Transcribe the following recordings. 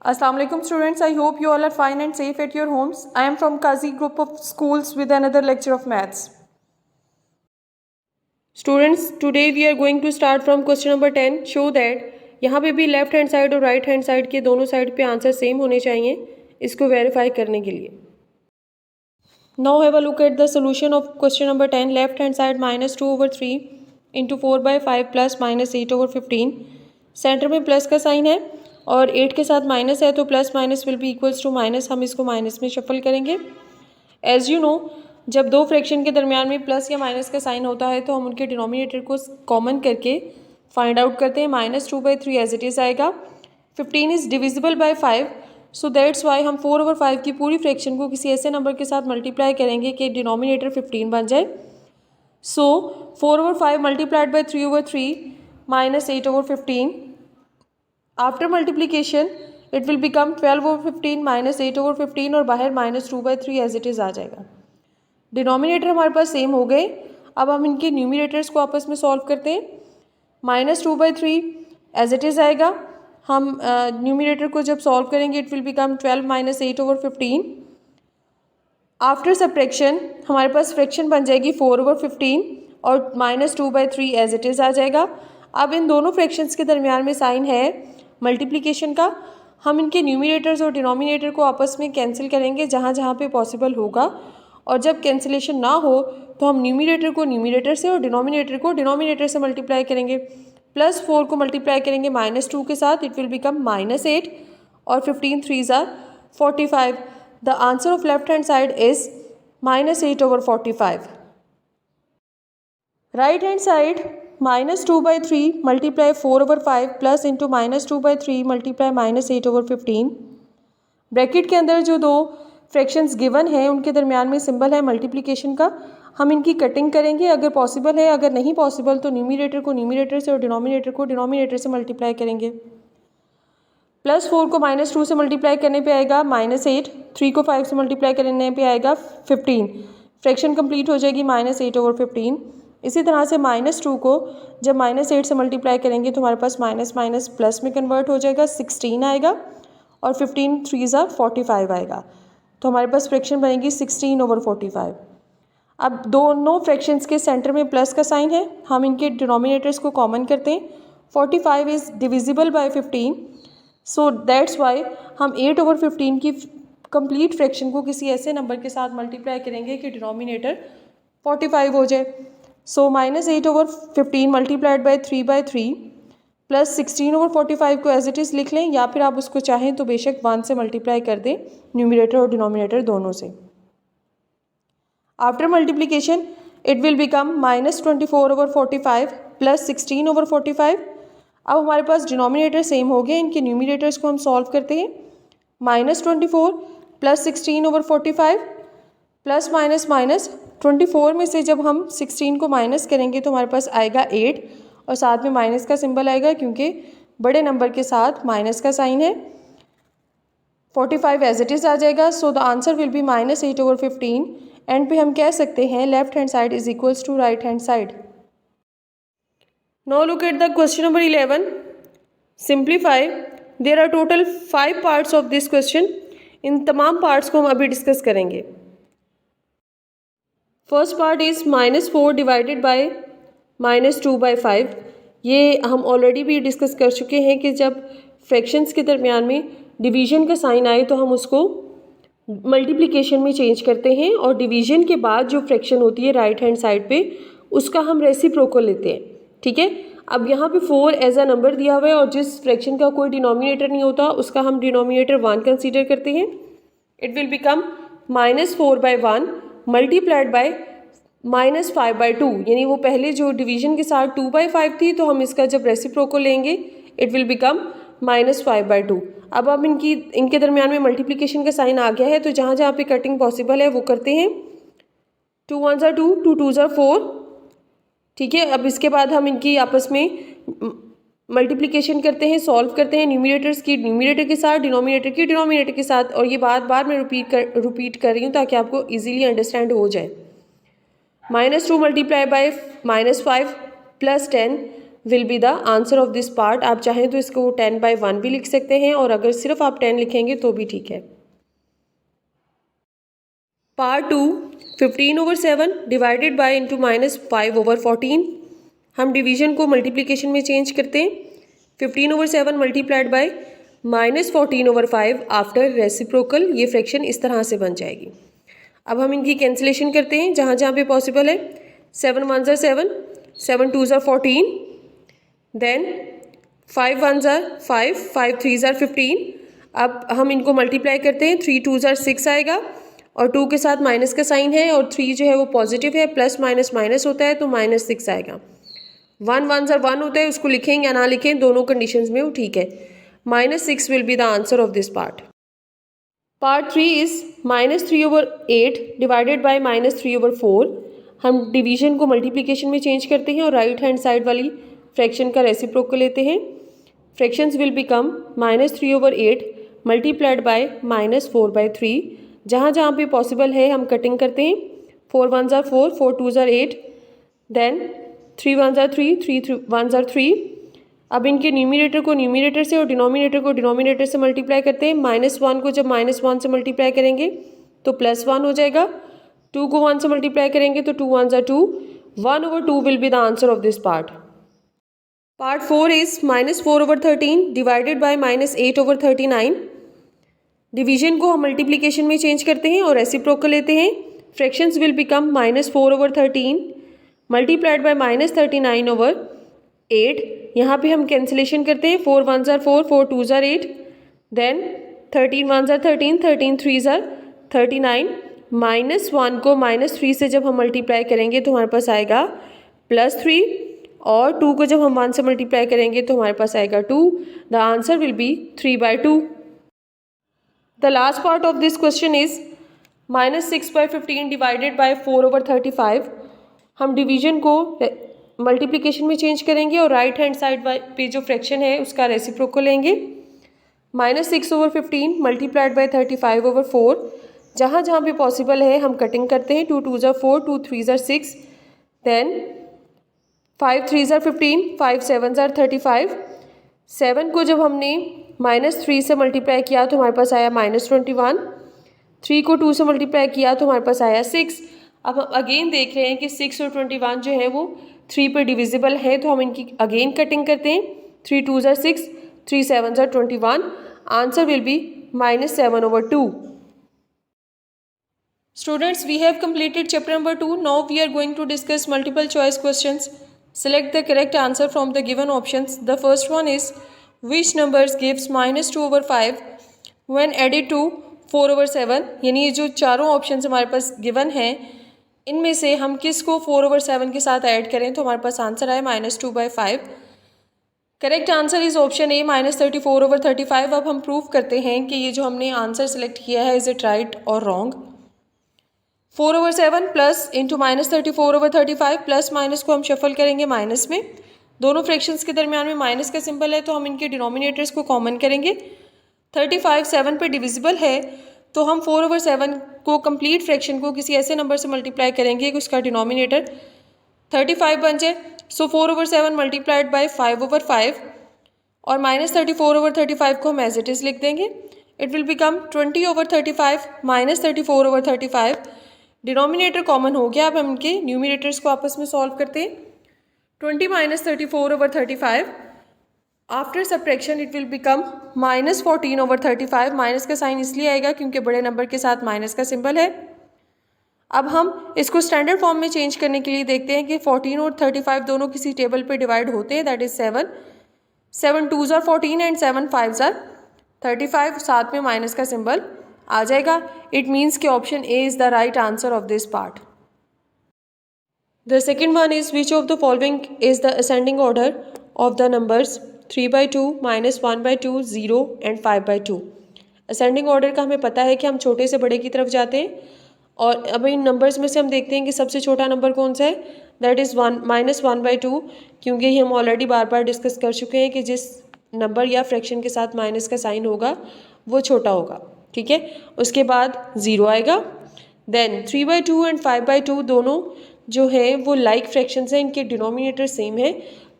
Assalamu alaikum students, I hope you all are fine and safe at your homes. I am from Kazi group of schools with another lecture of maths. Students, today we are going to start from question number 10. Show that यहाँ पे भी left hand side और right hand side के दोनों side पे answer same होने चाहिए इसको वेरीफाई करने के लिए. Now have a look at the solution of question number 10. Left hand side -2/3 into 4/5 plus -8/15. Centre में प्लस का साइन है और 8 के साथ माइनस है तो plus minus will be equals to minus. हम इसको माइनस में शफल करेंगे. एज यू नो, जब दो फ्रैक्शन के दरमियान में प्लस या माइनस का साइन होता है तो हम उनके डिनोमिनेटर को कॉमन करके फाइंड आउट करते हैं. -2/3 एज इट इज़ आएगा. 15 is divisible by 5, so that's why हम 4/5 की पूरी फ्रैक्शन को किसी ऐसे नंबर के साथ मल्टीप्लाई करेंगे कि डिनोमिनेटर 15 बन जाए. सो 4/5 multiplied by 3/3 -8/15. After multiplication it will become 12/15 -8/15 और बाहर -2/3 एज इट इज़ आ जाएगा. डिनोमिनेटर हमारे पास सेम हो गए. अब हम इनके न्यूमिनेटर्स को आपस में सॉल्व करते हैं. -2/3 एज इट इज़ आएगा. हम न्यूमिनेटर को जब सॉल्व करेंगे it will become 12 -8/15. After subtraction हमारे पास फ्रैक्शन बन जाएगी 4/15 और -2/3 एज इट इज़ आ जाएगा. अब इन दोनों फ्रैक्शंस के दरमियान में साइन है मल्टीप्लिकेशन का. हम इनके न्यूमिनेटर्स और डिनोमिनेटर को आपस में कैंसिल करेंगे जहाँ जहाँ पे पॉसिबल होगा. और जब कैंसिलेशन ना हो तो हम न्यूमिनेटर को न्यूमिनेटर से और डिनोमिनेटर को डिनोमिनेटर से मल्टीप्लाई करेंगे. +4 को मल्टीप्लाई करेंगे -2 के साथ, इट विल बिकम -8 और 15 3s are 45. The answer of left hand side is -8/45. Right hand side -2/3 multiply 4/5 plus into -2/3 multiply -8/15. Bracket के अंदर जो दो फ्रैक्शंस गिवन हैं उनके दरमियान में सिंबल है मल्टीप्लिकेशन का. हम इनकी कटिंग करेंगे अगर पॉसिबल है. अगर नहीं पॉसिबल तो न्यूमिनेटर को न्यूमिनेटर से और डिनोमिनेटर को डिनोमिनेटर से मल्टीप्लाई करेंगे. +4 को -2 से मल्टीप्लाई करने पे आएगा -8. 3 को 5 से मल्टीप्लाई करने पे आएगा 15. फ्रैक्शन कंप्लीट हो जाएगी -8/15. इसी तरह से -2 को जब -8 से मल्टीप्लाई करेंगे तो हमारे पास माइनस माइनस प्लस में कन्वर्ट हो जाएगा. 16 आएगा और 15 3s are 45 आएगा. तो हमारे पास फ्रैक्शन बनेगी 16/45. अब दोनों फ्रैक्शंस के सेंटर में प्लस का साइन है. हम इनके डिनोमिनेटर्स को कॉमन करते हैं. 45 is divisible by 15, so that's why हम 8/15 की कंप्लीट फ्रैक्शन को किसी ऐसे नंबर के साथ मल्टीप्लाई करेंगे कि डिनोमिनेटर 45 हो जाए. सो -8/15 मल्टीप्लाइड बाय 3/3 प्लस 16/45 को एज इट इज़ लिख लें या फिर आप उसको चाहें तो बेशक 1 से मल्टीप्लाई कर दें न्यूमिनेटर और डिनोमिनेटर दोनों से. After multiplication it will become -24/45 plus 16/45. अब हमारे पास डिनोमिनेटर सेम हो गए. इनके न्यूमिनेटर्स को हम सॉल्व करते हैं. -24 प्लस 16/45 प्लस माइनस माइनस 24 में से जब हम 16 को माइनस करेंगे तो हमारे पास आएगा 8 और साथ में माइनस का सिंबल आएगा क्योंकि बड़े नंबर के साथ माइनस का साइन है. 45 एज इट इज़ आ जाएगा. So the answer will be -8/15. End पे हम कह सकते हैं left hand side is equals to right hand side. Now look at the question number 11. Simplify. There are total 5 parts of this question. इन तमाम parts को हम अभी डिस्कस करेंगे. First part is -4 divided by -2/5. ये हम ऑलरेडी भी discuss कर चुके हैं कि जब फ्रैक्शंस के दरमियान में डिवीजन का साइन आए तो हम उसको मल्टीप्लिकेशन में चेंज करते हैं और डिवीजन के बाद जो फ्रैक्शन होती है राइट हैंड साइड पे उसका हम रेसिप्रोकल लेते हैं. ठीक है. अब यहाँ पे 4 एज अ नंबर दिया हुआ है और जिस फ्रैक्शन का कोई डिनोमिनेटर नहीं होता उसका हम डिनोमिनेटर 1 कंसीडर करते हैं. It will become -4/1 multiplied by -5/2. यानी वो पहले जो डिवीजन के साथ 2/5 थी तो हम इसका जब रेसिप्रोकल लेंगे इट विल बिकम -5/2. अब इनके दरमियान में मल्टीप्लिकेशन का साइन आ गया है तो जहाँ जहाँ पे कटिंग पॉसिबल है वो करते हैं. 2 1s are 2, 2 2s are 4. ठीक है. अब इसके बाद हम इनकी आपस में मल्टीप्लिकेशन करते हैं, सॉल्व करते हैं. न्यूमिनेटर्स की न्यूमिनेटर के साथ, डिनोमिनेटर की डिनोमिनेटर के साथ. और ये बार मैं रिपीट कर रही हूँ ताकि आपको ईजिली अंडरस्टैंड हो जाए. -2 multiply by -5 plus 10 will be the answer of this part. आप चाहें तो इसको 10/1 भी लिख सकते हैं, और अगर सिर्फ आप 10 लिखेंगे तो भी ठीक है। Part 2, 15/7 divided by into -5/14। हम डिवीजन को मल्टीप्लिकेशन में चेंज करते हैं। 15/7 मल्टीप्लाइड बाय -14/5 आफ्टर रेसिप्रोकल, ये फ्रैक्शन इस तरह से बन जाएगी। अब हम इनकी कैंसिलेशन करते हैं जहाँ जहाँ पे पॉसिबल है। 7 1s are 7, 7 2s are 14, then 5 1s are 5, 5 3s are 15। अब हम इनको मल्टीप्लाई करते हैं। 3 2s are 6 आएगा, और 2 के साथ माइनस का साइन है, और 3 जो है वो पॉजिटिव है, प्लस माइनस माइनस होता है तो -6 आएगा। 1 1s are 1 होता है, उसको लिखें या ना लिखें, दोनों कंडीशंस में वो ठीक है। -6 will be the answer of this part. Part 3 is -3/8 divided by -3/4। हम डिवीजन को मल्टीप्लिकेशन में चेंज करते हैं और राइट हैंड साइड वाली फ्रैक्शन का रेसिप्रोकल लेते हैं। Fractions will become -3/8 multiplied by -4/3। जहाँ जहाँ पे पॉसिबल है हम कटिंग करते हैं। 4 1s are 4, 4 2s are 8, then 3 1s are 3, 3 1s are 3। अब इनके न्यूमिनेटर को न्यूमिनेटर से और डिनोमिनेटर को डिनोमिनेटर से मल्टीप्लाई करते हैं। -1 को जब -1 से मल्टीप्लाई करेंगे तो +1 हो जाएगा। 2 को 1 से मल्टीप्लाई करेंगे तो 2 1s are 2, 1/2 will be the answer of this part. Part 4 is -4/13 divided by -8/39। Division को हम मल्टीप्लिकेशन में चेंज करते हैं और रेसिप्रोकल लेते हैं। Fractions will become -4/13 multiplied by -39/8। यहाँ पे हम कैंसिलेशन करते हैं। 4 1s are 4, 4 2s are 8, then 13 1s are 13, 13 3s are 39। -1 को -3 से जब हम मल्टीप्लाई करेंगे तो हमारे पास आएगा +3, और 2 को जब हम 1 से मल्टीप्लाई करेंगे तो हमारे पास आएगा 2। The answer will B 3/2। The last part of this question is -6/15 divided by 4/35। हम डिवीजन को मल्टीप्लिकेशन में चेंज करेंगे और राइट हैंड साइड पे जो फ्रैक्शन है उसका रेसिप्रोकल लेंगे। -6/15 मल्टीप्लाइड बाय 35/4। जहाँ जहाँ पे पॉसिबल है हम कटिंग करते हैं। 2 2s are 4, 2 3s are 6, then 5 3s are 15, 5 7s are 35। 7 को जब हमने -3 से मल्टीप्लाई किया तो हमारे पास आया -21। 3 को 2 से मल्टीप्लाई किया तो हमारे पास आया 6। अब हम अगेन देख रहे हैं कि 6 और 21 जो है वो 3 पे डिविजिबल है, तो हम इनकी अगेन कटिंग करते हैं। 3 2s are 6, 3 7s are 21। Answer will B -7/2। Students, we have completed chapter number 2. Now we are going to discuss multiple choice questions. Select the correct answer from the given options. The first one is, which numbers gives -2/5 when added to 4/7? यानी ये जो चारों option हमारे पास given हैं, इनमें से हम किस को 4/7 के साथ ऐड करें तो हमारे पास आंसर आए -2/5। Correct answer is option A -34/35। अब हम प्रूव करते हैं कि ये जो हमने आंसर सेलेक्ट किया है, इज इट राइट और wrong. 4/7 plus into -34/35, plus minus को हम शफल करेंगे माइनस में। दोनों फ्रैक्शंस के दरमियान में माइनस का सिंबल है तो हम इनके डिनोमिनेटर्स को कॉमन करेंगे। 35 7 पे डिविजिबल है तो हम 4/7 को कंप्लीट फ्रैक्शन को किसी ऐसे नंबर से मल्टीप्लाई करेंगे कि उसका डिनोमिनेटर 35 बन जाए। सो 4/7 मल्टीप्लाइड बाय 5/5, और -34/35 को हम एज इट इज़ लिख देंगे। It will become 20/35 -34/35। Denominator common हो गया। अब हम इनके न्यूमिनेटर्स को आपस में सॉल्व करते हैं। 20 -34/35 after subtraction it will become -14/35। Minus का साइन इसलिए आएगा क्योंकि बड़े नंबर के साथ माइनस का सिंबल है। अब हम इसको स्टैंडर्ड फॉर्म में चेंज करने के लिए देखते हैं कि 14 और 35 दोनों किसी टेबल पे डिवाइड होते हैं, that is 7 2s are 14 and 7 5s are 35। साथ में माइनस का सिंबल आ जाएगा। इट मीन्स कि option A is the right answer of this part. The second one is, which of the following is the ascending order of the numbers 3/2 -1/2 0 and 5/2। Ascending order का हमें पता है कि हम छोटे से बड़े की तरफ जाते हैं, और अब इन नंबर्स में से हम देखते हैं कि सबसे छोटा नंबर कौन सा है, दैट इज़ -1/2, क्योंकि ये हम ऑलरेडी बार बार डिस्कस कर चुके हैं कि जिस नंबर या फ्रैक्शन के साथ माइनस का साइन होगा वो छोटा होगा। ठीक है, उसके बाद 0 आएगा। देन 3/2 एंड 5/2 दोनों जो है वो लाइक फ्रैक्शंस हैं, इनके डिनोमिनेटर सेम है,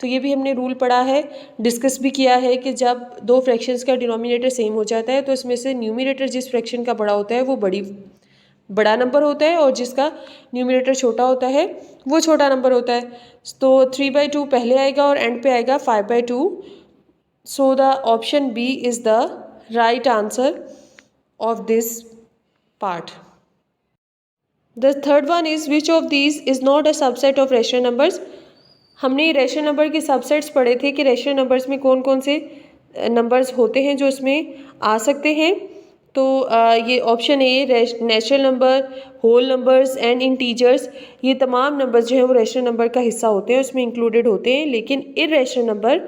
तो ये भी हमने रूल पढ़ा है, डिस्कस भी किया है कि जब दो फ्रैक्शंस का डिनोमिनेटर सेम हो जाता है तो इसमें से न्यूमिनेटर जिस फ्रैक्शन का बड़ा होता है वो बड़ा नंबर होता है और जिसका न्यूमिनेटर छोटा होता है वो छोटा नंबर होता है। तो 3/2 पहले आएगा और एंड पे आएगा 5/2। So the option B is the right answer of this part. The third one is which of these is not a subset of rational numbers. हमने रेशनल नंबर के सबसेट्स पढ़े थे कि रेशनल नंबर्स में कौन कौन से नंबर्स होते हैं जो इसमें आ सकते हैं। तो ये option A natural number, whole numbers and integers, ये तमाम नंबर्स जो हैं वो रेशनल नंबर का हिस्सा होते हैं, उसमें इंक्लूडेड होते हैं, लेकिन इर्रेशनल नंबर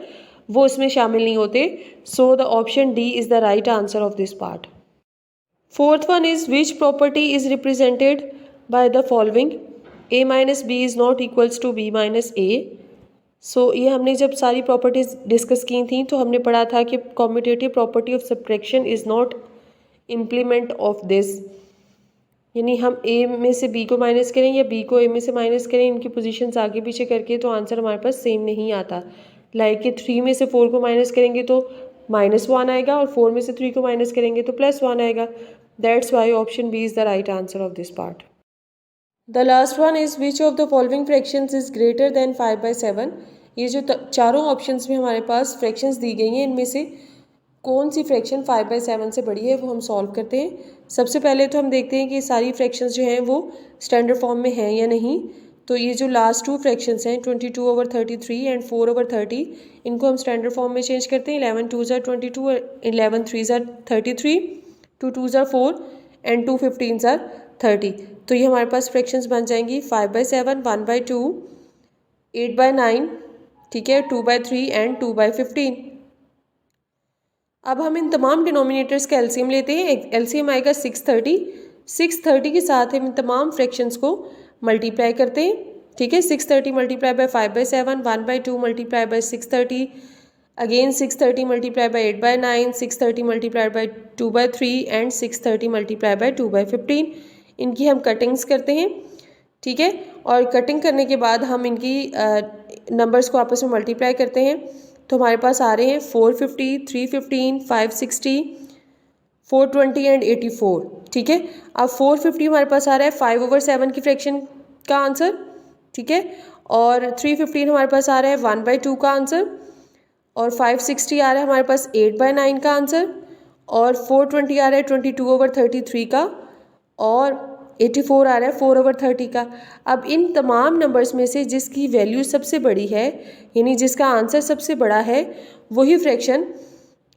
वो इसमें शामिल नहीं होते। So the option D is the right answer of this part. Fourth one is which property is represented by the following. a minus B is not equals to B minus A. सो ये हमने जब सारी properties discuss की थी तो हमने पढ़ा था कि commutative property of subtraction is not implement of this, यानी हम a में से b को माइनस करें या b को a में से माइनस करें, इनकी पोजीशंस आगे पीछे करके तो आंसर हमारे पास सेम नहीं आता। लाइक कि 3 में से 4 को माइनस करेंगे तो -1 आएगा और 4 में से 3 को माइनस करेंगे तो +1 आएगा। That's why option B is the right answer of this part. The last one is which of the following fractions is greater than 5/7। ये जो चारों ऑप्शंस में हमारे पास फ्रैक्शंस दी गई हैं, इनमें से कौन सी फ्रैक्शन 5/7 से बड़ी है वो हम सॉल्व करते हैं। सबसे पहले तो हम देखते हैं कि सारी फ्रैक्शंस जो हैं वो स्टैंडर्ड फॉर्म में हैं या नहीं। तो ये जो लास्ट 2 फ्रैक्शंस हैं 22/33 एंड 4/30, इनको हम स्टैंडर्ड फॉर्म में चेंज करते हैं। 11 2s are 22, 11 3s are 33, 2 2s are 4 and 2 15s are 30। तो ये हमारे पास फ्रैक्शंस बन जाएंगी 5/7, 1/2, 8/9, ठीक है, 2/3 एंड 2/15। अब हम इन तमाम डिनोमिनेटर्स का एलसीएम लेते हैं। एलसीएम आएगा 630। 630 के साथ हम इन तमाम फ्रैक्शंस को मल्टीप्लाई करते हैं, ठीक है। 630 multiply by 5/7, 1/2 multiply by 630, again 630 multiply by 8/9, 630 multiply by 2/3 and 630 multiply by 2/15। इनकी हम कटिंग्स करते हैं, ठीक है, और कटिंग करने के बाद हम इनकी नंबर्स को आपस में मल्टीप्लाई करते हैं। तो हमारे पास आ रहे हैं 450, 315, 560, 420 एंड 84, ठीक है। अब 450 हमारे पास आ रहा है 5/7 की फ्रैक्शन का आंसर, ठीक है, और 315 हमारे पास आ रहा है 1/2 का आंसर, और 560 आ रहा है हमारे पास 8/9 का आंसर, और 420 आ रहा है 22/33 का, और 84 आ रहा है 4/30 का। अब इन तमाम नंबर्स में से जिसकी वैल्यू सबसे बड़ी है, यानी जिसका आंसर सबसे बड़ा है, वही फ्रैक्शन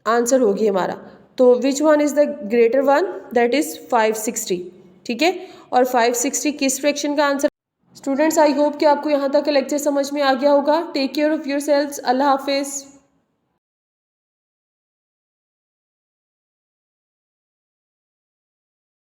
आंसर होगी हमारा। तो which one is the greater one, that is 560, ठीक है। और 560 किस फ्रैक्शन का आंसर। स्टूडेंट्स, आई होप कि आपको यहाँ तक का लेक्चर समझ में आ गया होगा। Take care of your selves. अल्लाह हाफिज़।